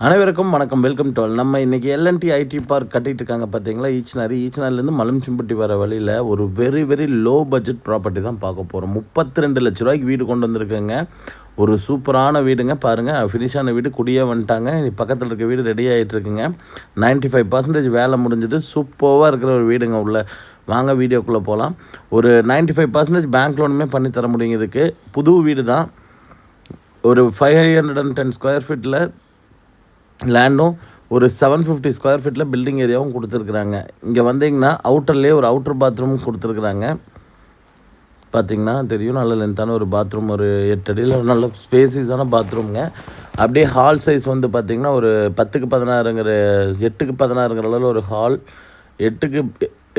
அனைவருக்கும் வணக்கம். Welcome to all. நம்ம இன்றைக்கி எல்என்டி ஐடி பார்க் கட்டிகிட்டு இருக்காங்க பார்த்தீங்களா, ஈச்சனாரிலேருந்து மலம்சும்பட்டி வர வழியில் ஒரு வெரி லோ பட்ஜெட் ப்ராப்பர்ட்டி தான் பார்க்க போகிறோம். 32 லட்ச ரூபாய்க்கு வீடு கொண்டு வந்திருக்குங்க. ஒரு சூப்பரான வீடுங்க. பாருங்கள், ஃபினிஷான வீடு, குடியே வந்துட்டாங்க. பக்கத்தில் இருக்க வீடு ரெடி ஆகிட்டுருக்குங்க. 95% வேலை முடிஞ்சது. சூப்பராக இருக்கிற ஒரு வீடுங்க. உள்ள வாங்க, வீடியோக்குள்ளே போகலாம். ஒரு 95% பேங்க் லோனுமே பண்ணி தர முடியும். இதுக்கு புது வீடு தான். ஒரு 510 ஸ்கொயர் ஃபீட்டில் லேண்டும், ஒரு 750 ஸ்கொயர் ஃபீட்டில் பில்டிங் ஏரியாவும் கொடுத்துருக்குறாங்க. இங்கே வந்தீங்கன்னா அவுட்டர்லேயே ஒரு அவுட்டர் பாத்ரூம் கொடுத்துருக்குறாங்க. பார்த்திங்கன்னா தெரியும், நல்ல லென்த்தான ஒரு பாத்ரூம், ஒரு 8 அடியில் நல்ல ஸ்பேசியஸான பாத்ரூம்ங்க. அப்படியே ஹால் சைஸ் வந்து பார்த்திங்கன்னா ஒரு 10க்கு 16ங்கிற 8க்கு 16ங்கிற அளவில் ஒரு ஹால், 8க்கு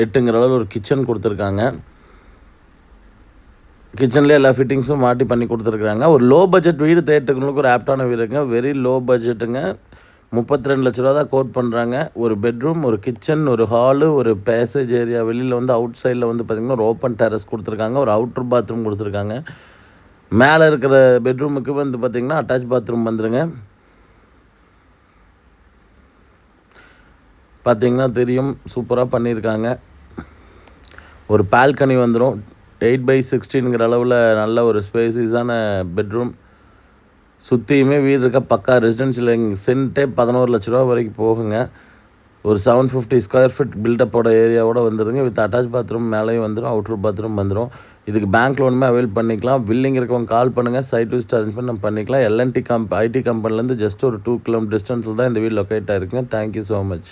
8ங்கிற அளவில் ஒரு கிச்சன் கொடுத்துருக்காங்க. கிச்சன்லேயே எல்லா ஃபிட்டிங்ஸும் மாட்டி பண்ணி கொடுத்துருக்குறாங்க. ஒரு லோ பட்ஜெட் வீடு தேட்டர்களுக்கு ஒரு ஆப்டான வீடுங்க. Very low பட்ஜெட்டுங்க. 32 லட்ச ரூபா தான் கோட் பண்ணுறாங்க. ஒரு பெட்ரூம், ஒரு கிச்சன், ஒரு ஹாலு, ஒரு பேசேஜ் ஏரியா, வெளியில் வந்து அவுட் சைடில் வந்து பார்த்திங்கன்னா ஒரு ஓப்பன் டெரஸ் கொடுத்துருக்காங்க. ஒரு அவுட்ரு பாத்ரூம் கொடுத்துருக்காங்க. மேலே இருக்கிற பெட்ரூமுக்கு வந்து பார்த்திங்கன்னா அட்டாச் பாத்ரூம் வந்துடுங்க. பார்த்திங்கன்னா தெரியும், சூப்பராக பண்ணியிருக்காங்க. ஒரு பால்கனி வந்துடும். 8/16ங்கிற அளவில் நல்ல ஒரு ஸ்பேசியஸான பெட்ரூம். சுற்றியுமே வீடு இருக்க பக்கா ரெசிடென்ஷியல். சென்ட்டே 11 லட்ச ரூபா வரைக்கும் போகுங்க. ஒரு 750 ஸ்கொயர் ஃபீட் பில்டப்போட ஏரியாவோட வந்துடுங்க. வித் அட்டாச் பாத்ரூம் மேலேயும் வந்துடும், அவுட்ரு பாத்ரூம் வந்துடும். இதுக்கு பேங்க் லோனுமே அவைல் பண்ணிக்கலாம். வில்லிங் இருக்கவங்க கால் பண்ணுங்கள். சைட் விசிட் அரேஞ்ச் பண்ணி நம்ம பண்ணிக்கலாம். எல்என்டி ஐடி கம்பெனிலேருந்து ஜஸ்ட் ஒரு 2 கிலோமீட்டர் டிஸ்டன்ஸில் தான் இந்த வீடு லொக்கேட் ஆகிருக்குங்க. Thank you so much.